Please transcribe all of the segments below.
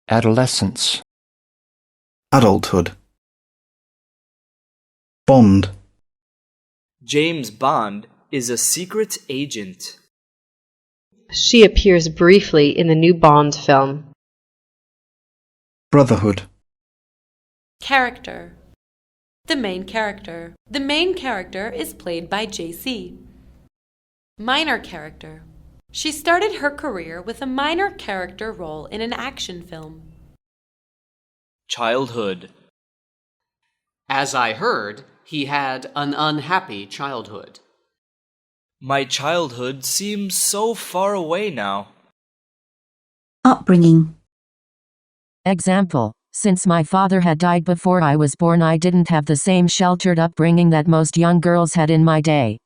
Adolescence. Adulthood. Bond. James Bond is a secret agent. She appears briefly in the new Bond film. Brotherhood. Character. The main character. The main character is played by JC. Minor character. She started her career with a minor character role in an action film. Childhood. As I heard, he had an unhappy childhood. My childhood seems so far away now. Upbringing. Example: since my father had died before I was born, I didn't have the same sheltered upbringing that most young girls had in my day.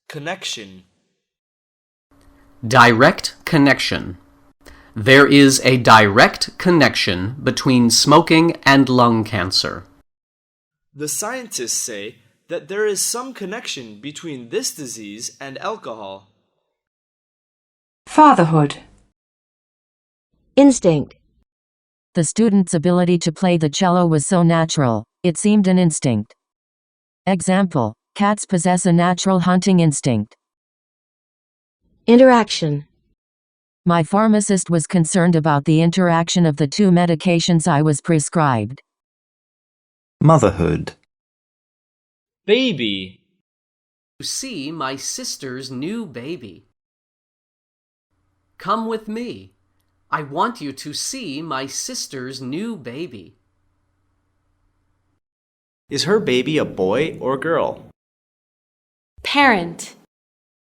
Connection. Direct connection. There is a direct connection between smoking and lung cancer. The scientists say that there is some connection between this disease and alcohol. Fatherhood. Instinct. The student's ability to play the cello was so natural, it seemed an instinct. Example: cats possess a natural hunting instinct. Interaction. My pharmacist was concerned about the interaction of the two medications I was prescribed. Motherhood. Baby. To see my sister's new baby. Come with me. I want you to see my sister's new baby. Is her baby a boy or girl? Parent.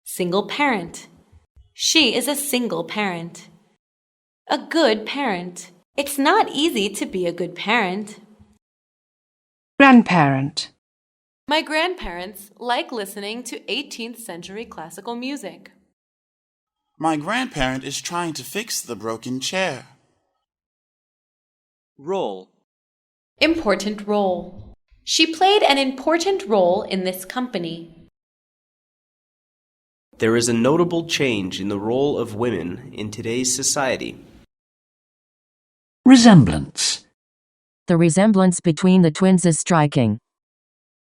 Single parent. She is a single parent. A good parent. It's not easy to be a good parent. Grandparent. My grandparents like listening to 18th century classical music. My grandparent is trying to fix the broken chair. Role. Important role. She played an important role in this company. There is a notable change in the role of women in today's society. Resemblance. The resemblance between the twins is striking.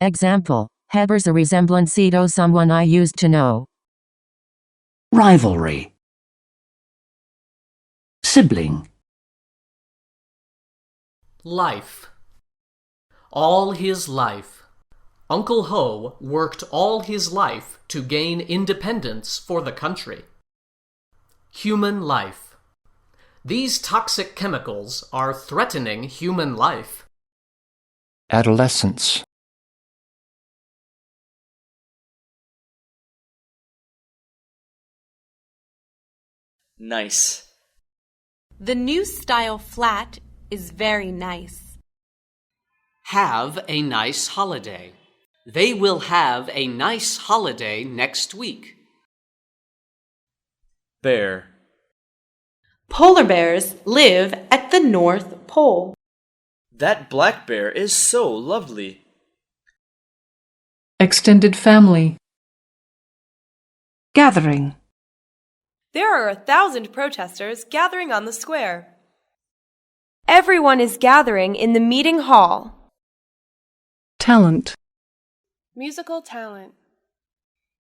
Example: Heber's a resemblance to someone I used to know. Rivalry. Sibling. Life. All his life. Uncle Ho worked all his life to gain independence for the country. Human life. These toxic chemicals are threatening human life. Adolescence. Nice. The new style flat is very nice. Have a nice holiday. They will have a nice holiday next week. Bear. Polar bears live at the North Pole. That black bear is so lovely. Extended family. Gathering. There are 1,000 protesters gathering on the square. Everyone is gathering in the meeting hall. Talent. Musical talent.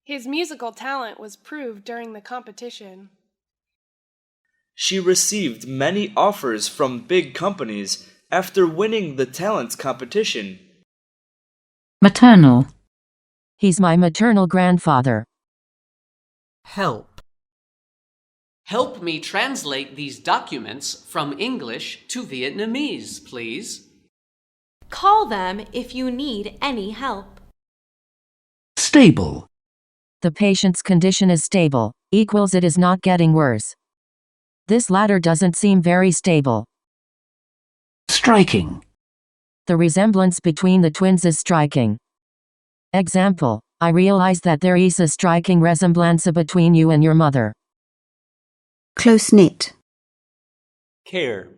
His musical talent was proved during the competition. She received many offers from big companies after winning the talent competition. Maternal. He's my maternal grandfather. Help. Help me translate these documents from English to Vietnamese, please. Call them if you need any help. Stable. The patient's condition is stable, equals it is not getting worse. This latter doesn't seem very stable. Striking. The resemblance between the twins is striking. Example: I realize that there is a striking resemblance between you and your mother. Close-knit. Care.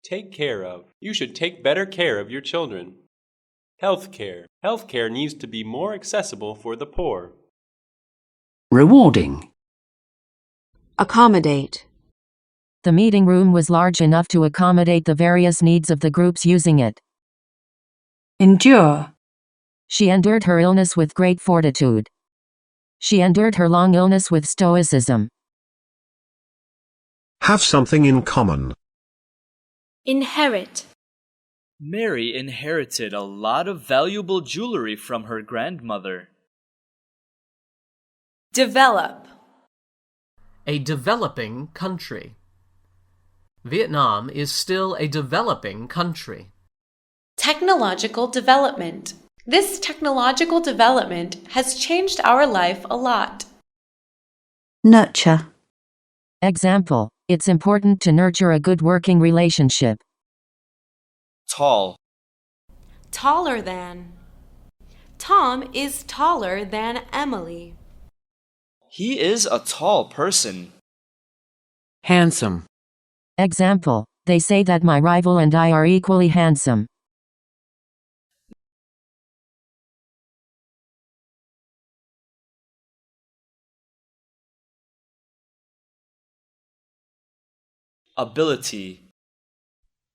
Take care of. You should take better care of your children. Healthcare. Healthcare needs to be more accessible for the poor. Rewarding. Accommodate. The meeting room was large enough to accommodate the various needs of the groups using it. Endure. She endured her illness with great fortitude. She endured her long illness with stoicism. Have something in common. Inherit. Mary inherited a lot of valuable jewelry from her grandmother. Develop. A developing country. Vietnam is still a developing country. Technological development. This technological development has changed our life a lot. Nurture. Example, it's important to nurture a good working relationship. Tall. Taller than. Tom is taller than Emily. He is a tall person. Handsome. Example, they say that my rival and I are equally handsome. Ability.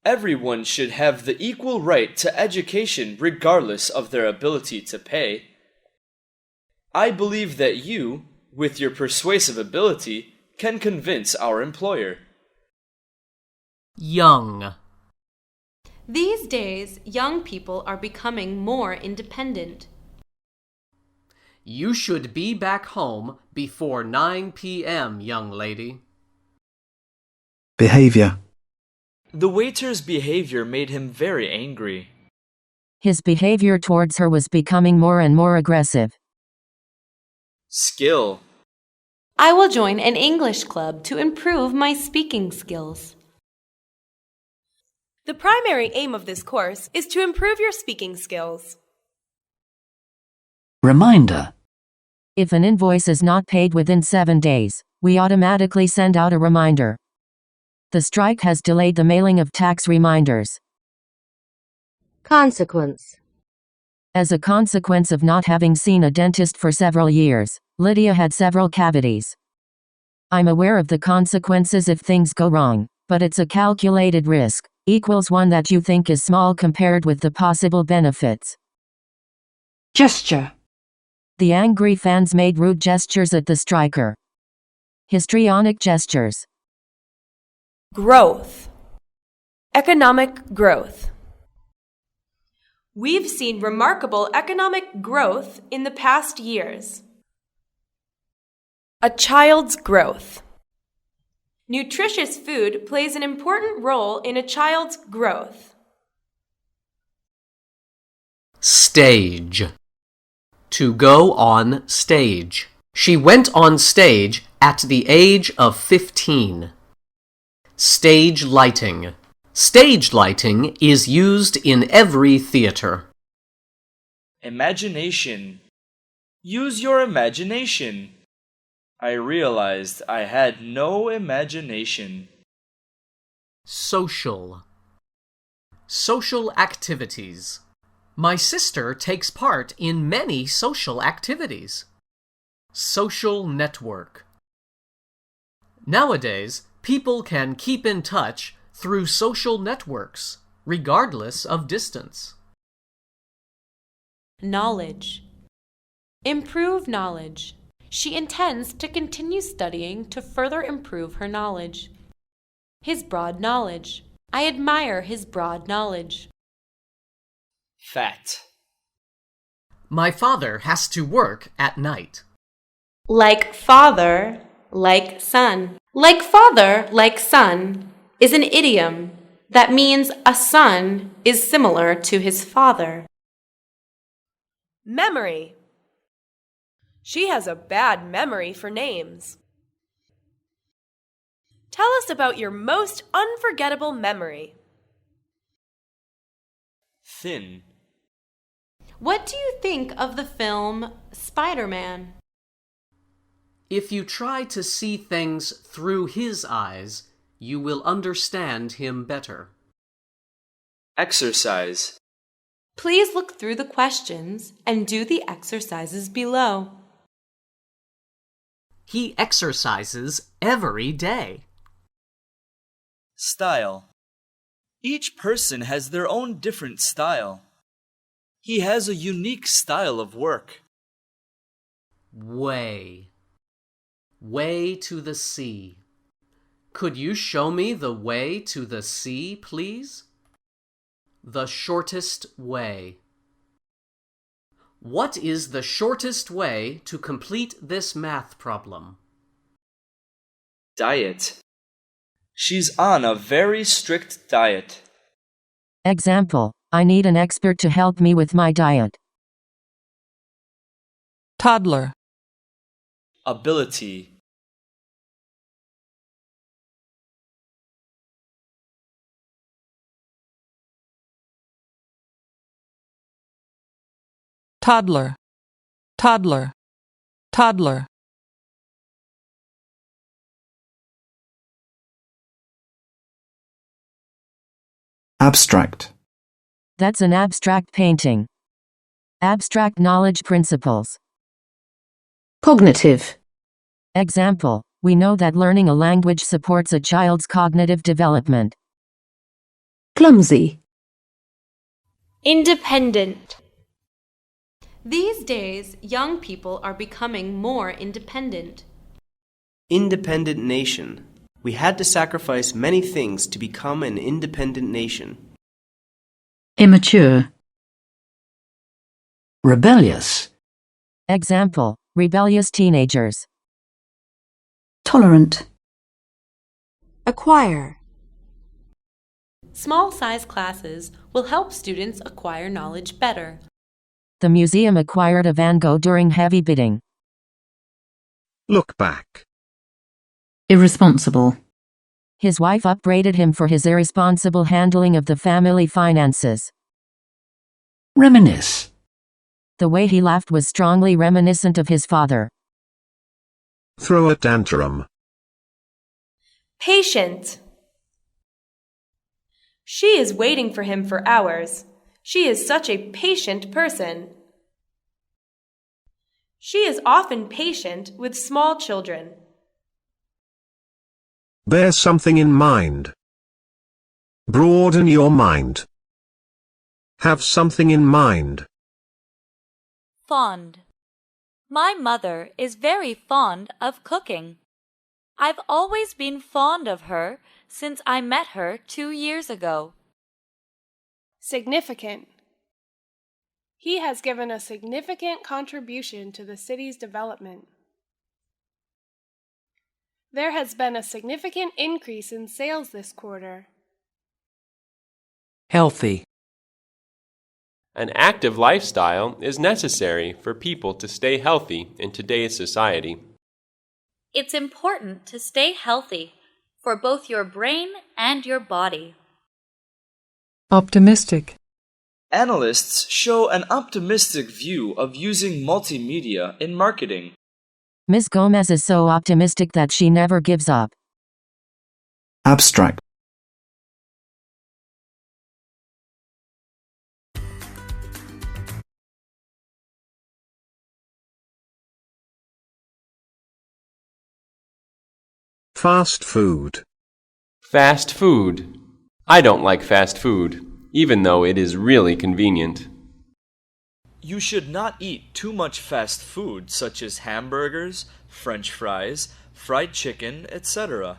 Everyone should have the equal right to education regardless of their ability to pay. I believe that you, with your persuasive ability, can convince our employer. Young. These days, young people are becoming more independent. You should be back home before 9 p.m., young lady. Behavior. The waiter's behavior made him very angry. His behavior towards her was becoming more and more aggressive. Skill. I will join an English club to improve my speaking skills. The primary aim of this course is to improve your speaking skills. Reminder. If an invoice is not paid within 7 days, we automatically send out a reminder. The strike has delayed the mailing of tax reminders. Consequence. As a consequence of not having seen a dentist for several years, Lydia had several cavities. I'm aware of the consequences if things go wrong, but it's a calculated risk, equals one that you think is small compared with the possible benefits. Gesture. The angry fans made rude gestures at the striker. Histrionic gestures. Growth. Economic growth. We've seen remarkable economic growth in the past years. A child's growth. Nutritious food plays an important role in a child's growth. Stage. To go on stage. She went on stage at the age of 15. Stage lighting. Stage lighting is used in every theater. Imagination. Use your imagination. I realized I had no imagination. Social. Social activities. My sister takes part in many social activities. Social network. Nowadays, people can keep in touch through social networks, regardless of distance. Knowledge. Improve knowledge. She intends to continue studying to further improve her knowledge. His broad knowledge. I admire his broad knowledge. Fat. My father has to work at night. Like father, like son. Like father, like son is an idiom that means a son is similar to his father. Memory. She has a bad memory for names. Tell us about your most unforgettable memory. Thin. What do you think of the film Spider-Man? If you try to see things through his eyes, you will understand him better. Exercise. Please look through the questions and do the exercises below. He exercises every day. Style. Each person has their own different style. He has a unique style of work. Way. Way to the sea. Could you show me the way to the sea, please? The shortest way. What is the shortest way to complete this math problem? Diet. She's on a very strict diet. Example, I need an expert to help me with my diet. Toddler. Ability. Toddler. Toddler. Toddler. Abstract. That's an abstract painting. Abstract knowledge principles. Cognitive. Example, we know that learning a language supports a child's cognitive development. Clumsy. Independent. These days, young people are becoming more independent. Independent nation. We had to sacrifice many things to become an independent nation. Immature. Rebellious. Example, rebellious teenagers. Tolerant. Acquire. Small size classes will help students acquire knowledge better. The museum acquired a Van Gogh during heavy bidding. Look back. Irresponsible. His wife upbraided him for his irresponsible handling of the family finances. Reminisce. The way he laughed was strongly reminiscent of his father. Throw a tantrum. Patient. She is waiting for him for hours. She is such a patient person. She is often patient with small children. Bear something in mind. Broaden your mind. Have something in mind. Fond. My mother is very fond of cooking. I've always been fond of her since I met her 2 years ago. Significant. He has given a significant contribution to the city's development. There has been a significant increase in sales this quarter. Healthy. An active lifestyle is necessary for people to stay healthy in today's society. It's important to stay healthy for both your brain and your body. Optimistic. Analysts show an optimistic view of using multimedia in marketing. Ms. Gomez is so optimistic that she never gives up. Abstract. Fast food. Fast food. I don't like fast food, even though it is really convenient. You should not eat too much fast food such as hamburgers, French fries, fried chicken, etc.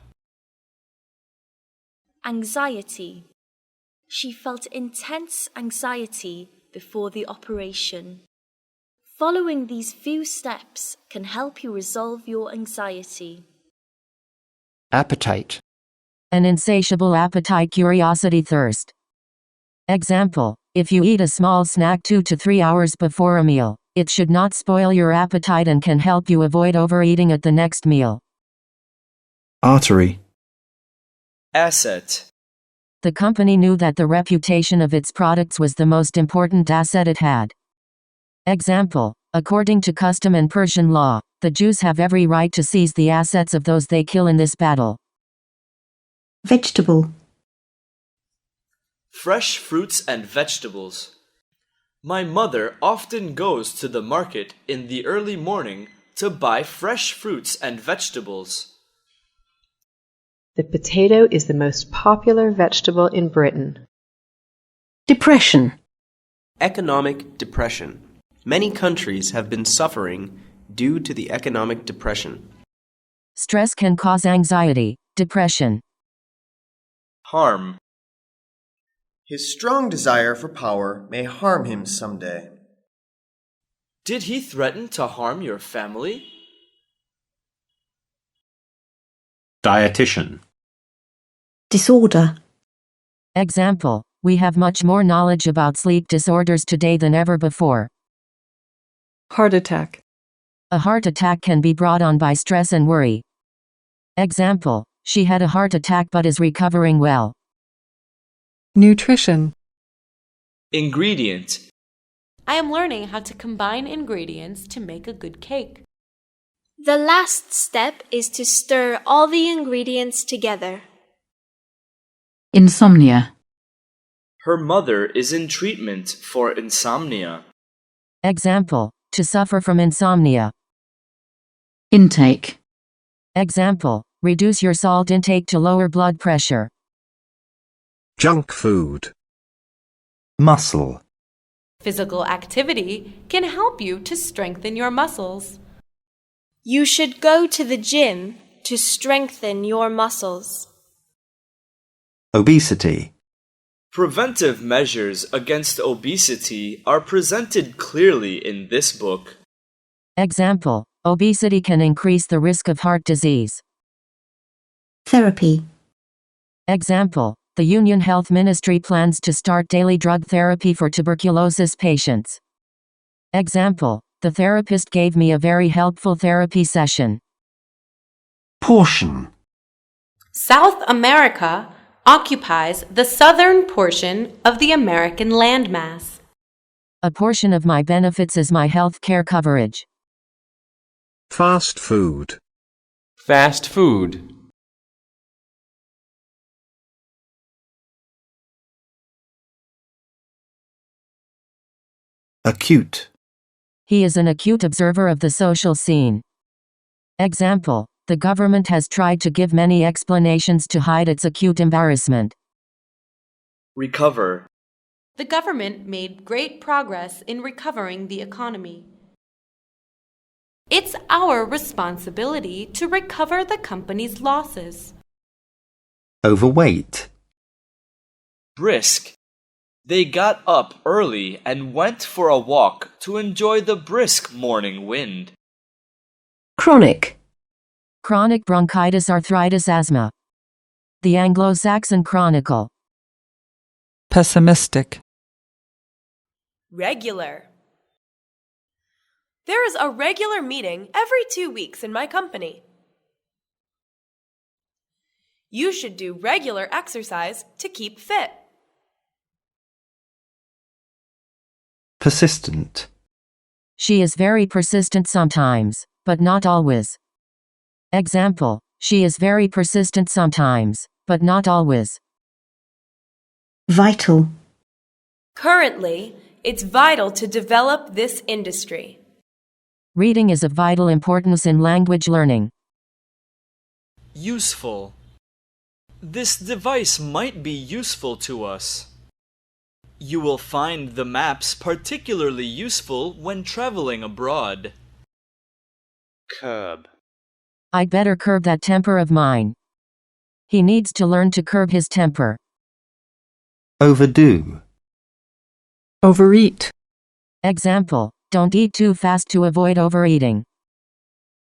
Anxiety. She felt intense anxiety before the operation. Following these few steps can help you resolve your anxiety. Appetite. An insatiable appetite, curiosity, thirst. Example, if you eat a small snack 2 to 3 hours before a meal, it should not spoil your appetite and can help you avoid overeating at the next meal. Artery. Asset. The company knew that the reputation of its products was the most important asset it had. Example, according to custom and Persian law, the Jews have every right to seize the assets of those they kill in this battle. Vegetable. Fresh fruits and vegetables. My mother often goes to the market in the early morning to buy fresh fruits and vegetables. The potato is the most popular vegetable in Britain. Depression. Economic depression. Many countries have been suffering due to the economic depression. Stress can cause anxiety, depression. Harm. His strong desire for power may harm him someday. Did he threaten to harm your family? Dietitian. Disorder. Example, we have much more knowledge about sleep disorders today than ever before. Heart attack. A heart attack can be brought on by stress and worry. Example, she had a heart attack but is recovering well. Nutrition. Ingredient. I am learning how to combine ingredients to make a good cake. The last step is to stir all the ingredients together. Insomnia. Her mother is in treatment for insomnia. Example, to suffer from insomnia. Intake. Example, reduce your salt intake to lower blood pressure. Junk food. Muscle. Physical activity can help you to strengthen your muscles. You should go to the gym to strengthen your muscles. Obesity. Preventive measures against obesity are presented clearly in this book. Example, obesity can increase the risk of heart disease. Therapy. Example, the Union Health Ministry plans to start daily drug therapy for tuberculosis patients. Example, the therapist gave me a very helpful therapy session. Portion. South America occupies the southern portion of the American landmass. A portion of my benefits is my health care coverage. Fast food. Fast food. Acute. He is an acute observer of the social scene. Example, the government has tried to give many explanations to hide its acute embarrassment. Recover. The government made great progress in recovering the economy. It's our responsibility to recover the company's losses. Overweight. Brisk. They got up early and went for a walk to enjoy the brisk morning wind. Chronic. Chronic bronchitis, arthritis, asthma. The Anglo-Saxon Chronicle. Pessimistic. Regular. There is a regular meeting every 2 weeks in my company. You should do regular exercise to keep fit. Persistent. She is very persistent sometimes, but not always. Example, she is very persistent sometimes, but not always. Vital. Currently, it's vital to develop this industry. Reading is of vital importance in language learning. Useful. This device might be useful to us. You will find the maps particularly useful when traveling abroad. Curb. I'd better curb that temper of mine. He needs to learn to curb his temper. Overdo. Overeat. Example, don't eat too fast to avoid overeating.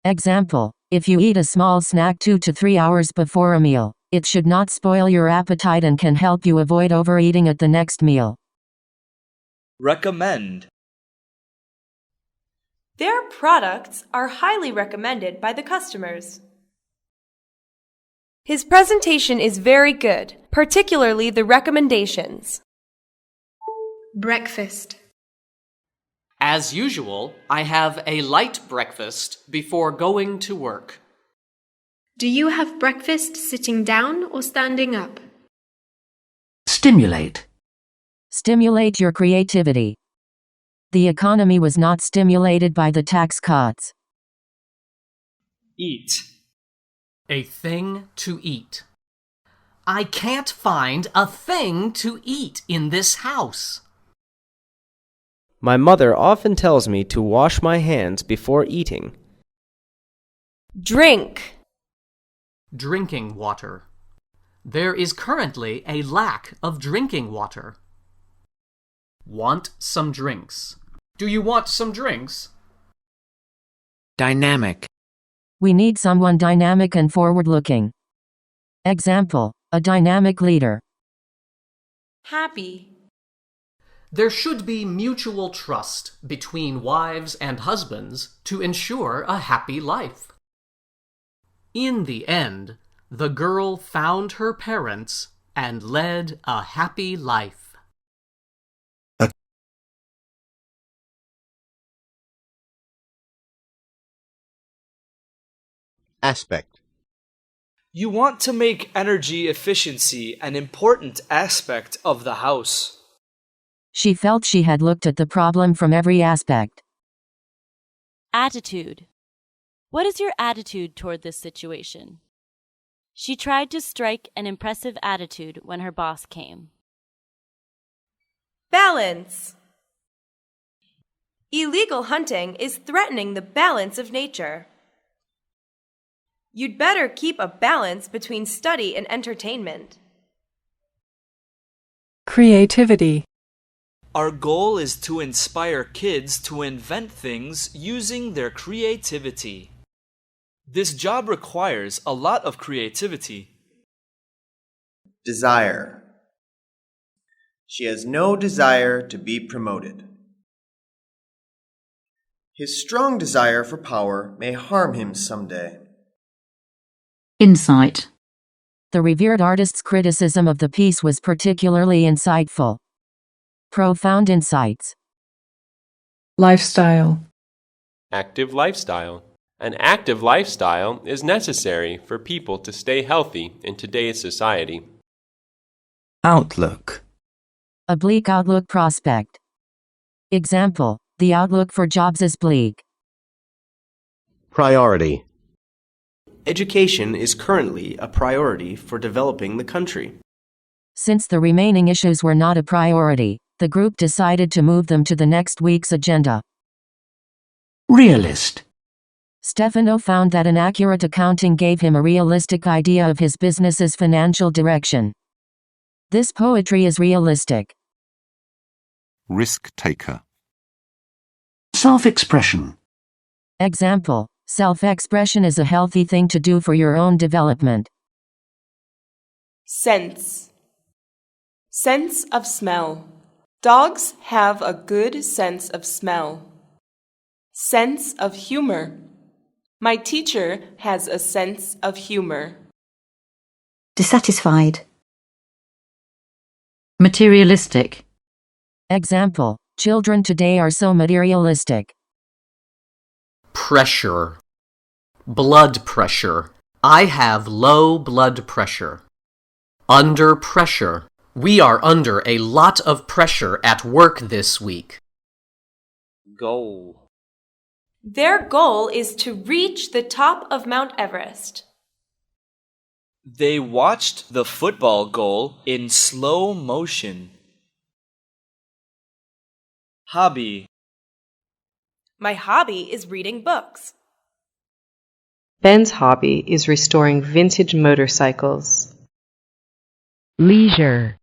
Example, if you eat a small snack 2 to 3 hours before a meal, it should not spoil your appetite and can help you avoid overeating at the next meal. Recommend. Their products are highly recommended by the customers. His presentation is very good, particularly the recommendations. Breakfast. As usual, I have a light breakfast before going to work. Do you have breakfast sitting down or standing up? Stimulate. Stimulate your creativity. The economy was not stimulated by the tax cuts. Eat. A thing to eat. I can't find a thing to eat in this house. My mother often tells me to wash my hands before eating. Drink. Drinking water. There is currently a lack of drinking water. Want some drinks. Do you want some drinks? Dynamic. We need someone dynamic and forward-looking. Example, a dynamic leader. Happy. There should be mutual trust between wives and husbands to ensure a happy life. In the end, the girl found her parents and led a happy life. Aspect. You want to make energy efficiency an important aspect of the house. She felt she had looked at the problem from every aspect. Attitude. What is your attitude toward this situation? She tried to strike an impressive attitude when her boss came. Balance. Illegal hunting is threatening the balance of nature. You'd better keep a balance between study and entertainment. Creativity. Our goal is to inspire kids to invent things using their creativity. This job requires a lot of creativity. Desire. She has no desire to be promoted. His strong desire for power may harm him someday. Insight. The revered artist's criticism of the piece was particularly insightful. Profound insights. Lifestyle. Active lifestyle. An active lifestyle is necessary for people to stay healthy in today's society. Outlook. A bleak outlook prospect. Example, the outlook for jobs is bleak. Priority. Education is currently a priority for developing the country. Since the remaining issues were not a priority, the group decided to move them to the next week's agenda. Realist. Stefano found that an accurate accounting gave him a realistic idea of his business's financial direction. This poetry is realistic. Risk-taker. Self-expression. Example, self-expression is a healthy thing to do for your own development. Sense. Sense of smell. Dogs have a good sense of smell. Sense of humor. My teacher has a sense of humor. Dissatisfied. Materialistic. Example, children today are so materialistic. Pressure. Blood pressure. I have low blood pressure. Under pressure. We are under a lot of pressure at work this week. Goal. Their goal is to reach the top of Mount Everest. They watched the football goal in slow motion. Hobby. My hobby is reading books. Ben's hobby is restoring vintage motorcycles. Leisure.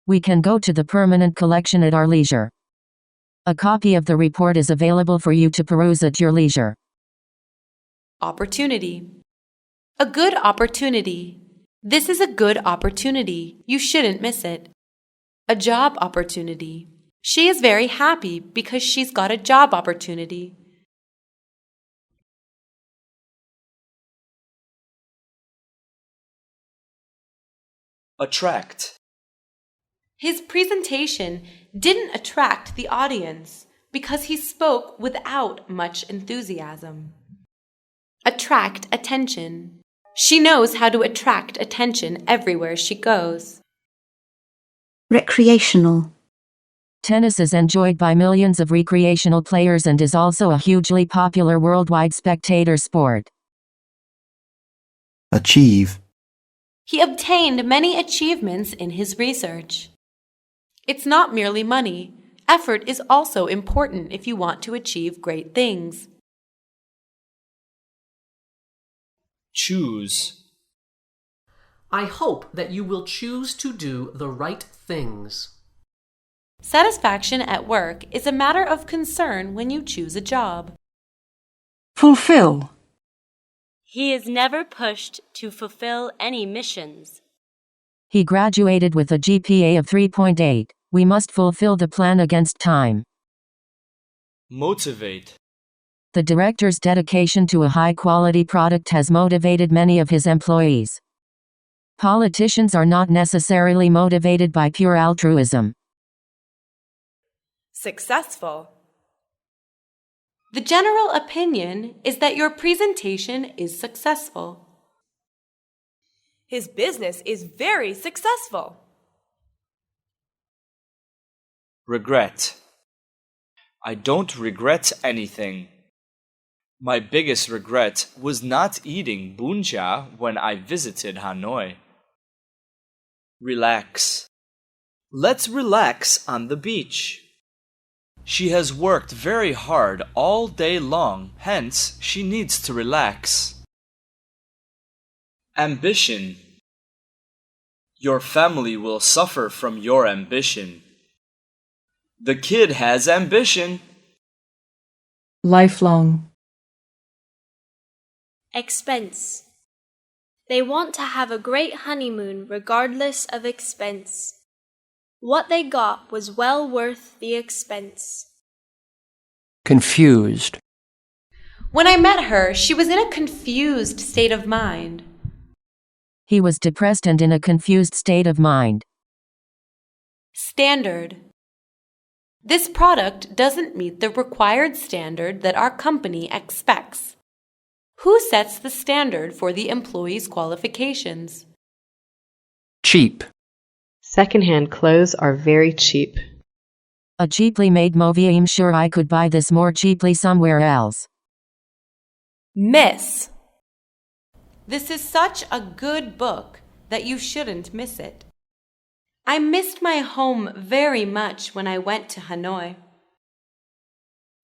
We can go to the permanent collection at our leisure. A copy of the report is available for you to peruse at your leisure. Opportunity. A good opportunity. This is a good opportunity. You shouldn't miss it. A job opportunity. She is very happy because she's got a job opportunity. Attract. His presentation didn't attract the audience because he spoke without much enthusiasm. Attract attention. She knows how to attract attention everywhere she goes. Recreational. Tennis is enjoyed by millions of recreational players and is also a hugely popular worldwide spectator sport. Achieve. He obtained many achievements in his research. It's not merely money. Effort is also important if you want to achieve great things. Choose. I hope that you will choose to do the right things. Satisfaction at work is a matter of concern when you choose a job. Fulfill. He is never pushed to fulfill any missions. He graduated with a GPA of 3.8. We must fulfill the plan against time. Motivate. The director's dedication to a high-quality product has motivated many of his employees. Politicians are not necessarily motivated by pure altruism. Successful. The general opinion is that your presentation is successful. His business is very successful. Regret. I don't regret anything. My biggest regret was not eating bún chả when I visited Hanoi. Relax. Let's relax on the beach. She has worked very hard all day long, hence she needs to relax. Ambition. Your family will suffer from your ambition. The kid has ambition. Lifelong. Expense. They want to have a great honeymoon regardless of expense. What they got was well worth the expense. Confused. When I met her, she was in a confused state of mind. He was depressed and in a confused state of mind. Standard. This product doesn't meet the required standard that our company expects. Who sets the standard for the employee's qualifications? Cheap. Second-hand clothes are very cheap. A cheaply made movie. I'm sure I could buy this more cheaply somewhere else. Miss. This is such a good book that you shouldn't miss it. I missed my home very much when I went to Hanoi.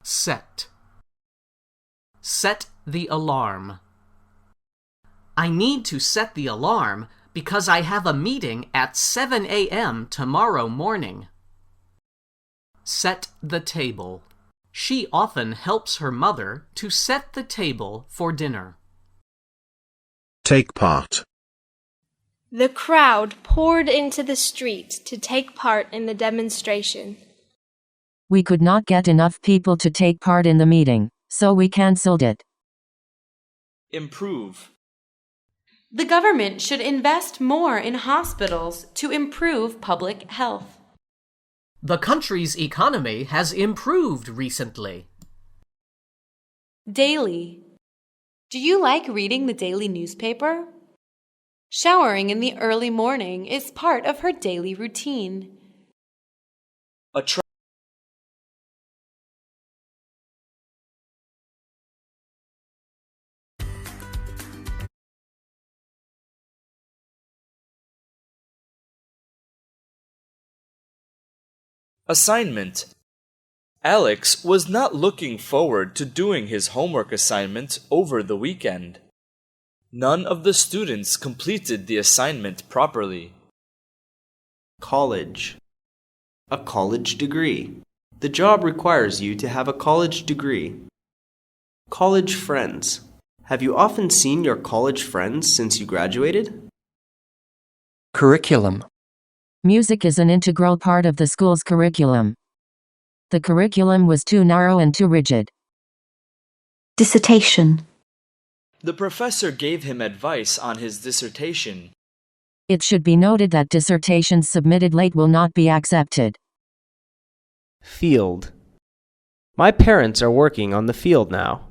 Set. Set the alarm. I need to set the alarm because I have a meeting at 7 a.m. tomorrow morning. Set the table. She often helps her mother to set the table for dinner. Take part. The crowd poured into the street to take part in the demonstration. We could not get enough people to take part in the meeting, so we cancelled it. Improve. The government should invest more in hospitals to improve public health. The country's economy has improved recently. Daily. Do you like reading the daily newspaper? Showering in the early morning is part of her daily routine. Assignment. Alex was not looking forward to doing his homework assignment over the weekend. None of the students completed the assignment properly. College. A college degree. The job requires you to have a college degree. College friends. Have you often seen your college friends since you graduated? Curriculum. Music is an integral part of the school's curriculum. The curriculum was too narrow and too rigid. Dissertation. The professor gave him advice on his dissertation. It should be noted that dissertations submitted late will not be accepted. Field. My parents are working on the field now.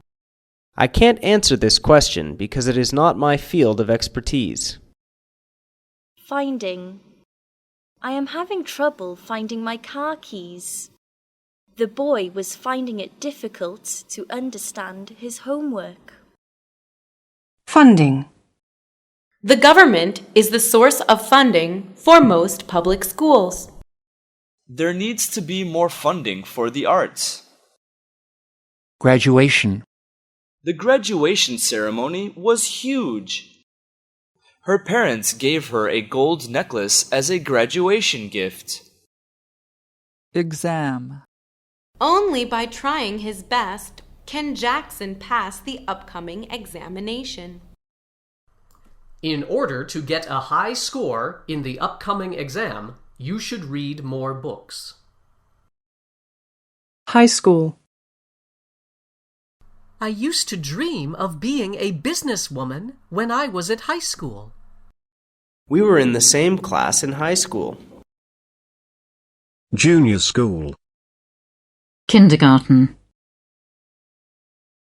I can't answer this question because it is not my field of expertise. Finding. I am having trouble finding my car keys. The boy was finding it difficult to understand his homework. Funding. The government is the source of funding for most public schools. There needs to be more funding for the arts. Graduation. The graduation ceremony was huge. Her parents gave her a gold necklace as a graduation gift. Exam. Only by trying his best can Jackson pass the upcoming examination. In order to get a high score in the upcoming exam, you should read more books. High school. I used to dream of being a businesswoman when I was at high school. We were in the same class in high school. Junior school. Kindergarten.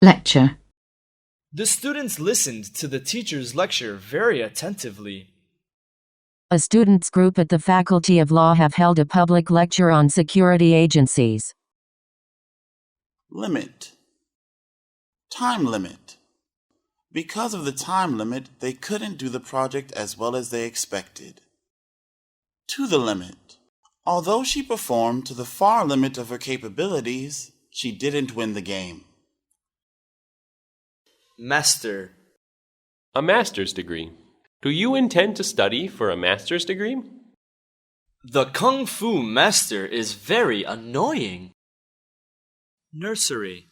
Lecture. The students listened to the teacher's lecture very attentively. A students' group at the Faculty of Law have held a public lecture on security agencies. Limit. Time limit. Because of the time limit, they couldn't do the project as well as they expected. To the limit. Although she performed to the far limit of her capabilities, she didn't win the game. Master. A master's degree. Do you intend to study for a master's degree? The Kung Fu master is very annoying. Nursery.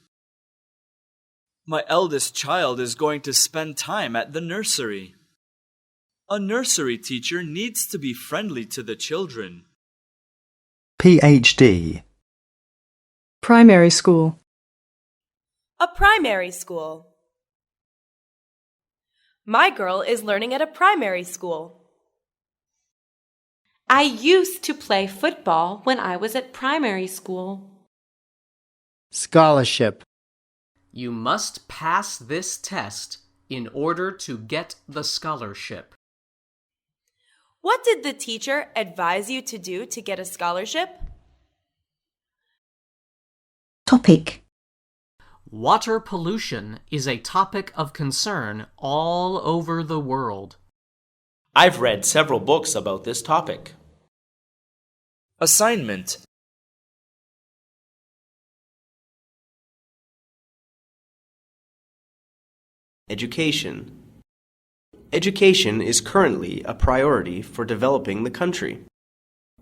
My eldest child is going to spend time at the nursery. A nursery teacher needs to be friendly to the children. PhD. Primary school. A primary school. My girl is learning at a primary school. I used to play football when I was at primary school. Scholarship. You must pass this test in order to get the scholarship. What did the teacher advise you to do to get a scholarship? Topic. Water pollution is a topic of concern all over the world. I've read several books about this topic. Assignment. Education. Education is currently a priority for developing the country.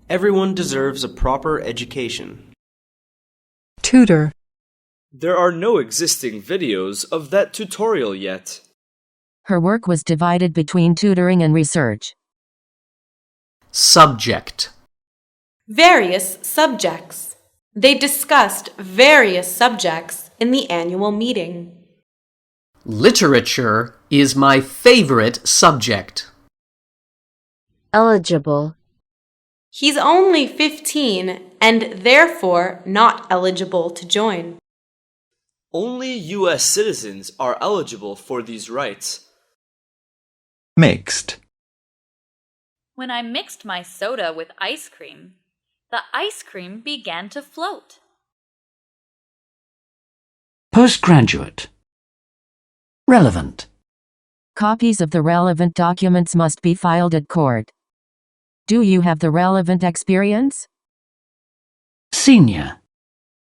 Everyone deserves a proper education. Tutor. There are no existing videos of that tutorial yet. Her work was divided between tutoring and research. Subject. Various subjects. They discussed various subjects in the annual meeting. Literature is my favorite subject. Eligible. He's only 15 and therefore not eligible to join. Only U.S. citizens are eligible for these rights. Mixed. When I mixed my soda with ice cream, the ice cream began to float. Postgraduate. Relevant. Copies of the relevant documents must be filed at court. Do you have the relevant experience? Senior.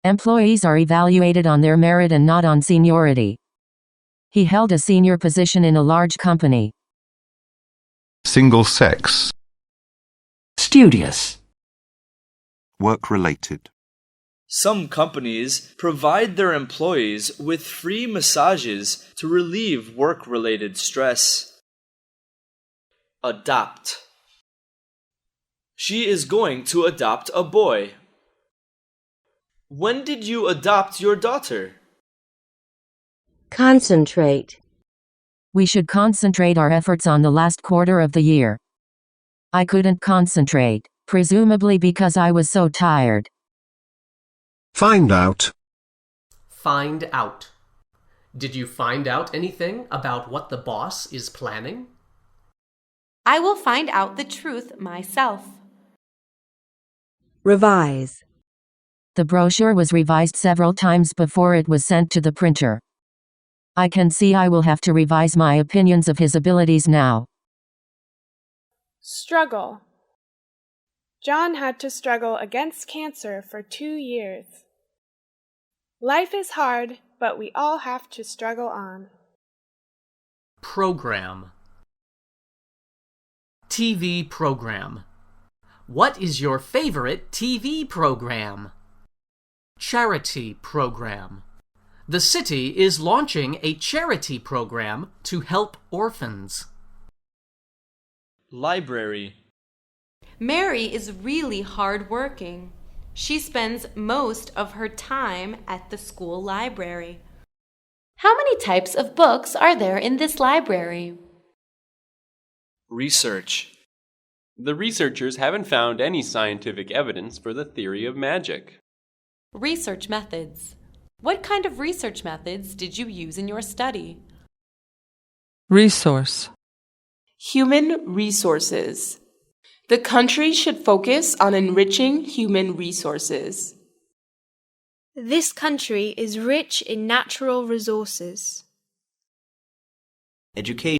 Employees are evaluated on their merit and not on seniority. He held a senior position in a large company. Single sex. Studious. Work-related. Some companies provide their employees with free massages to relieve work-related stress. Adopt. She is going to adopt a boy. When did you adopt your daughter? Concentrate. We should concentrate our efforts on the last quarter of the year. I couldn't concentrate, presumably because I was so tired. Find out. Find out. Did you find out anything about what the boss is planning? I will find out the truth myself. Revise. The brochure was revised several times before it was sent to the printer. I can see I will have to revise my opinions of his abilities now. Struggle. John had to struggle against cancer for 2 years. Life is hard, but we all have to struggle on. Program. TV program. What is your favorite TV program? Charity program. The city is launching a charity program to help orphans. Library. Mary is really hardworking. She spends most of her time at the school library. How many types of books are there in this library? Research. The researchers haven't found any scientific evidence for the theory of magic. Research methods. What kind of research methods did you use in your study? Resource. Human resources. The country should focus on enriching human resources. This country is rich in natural resources. Education.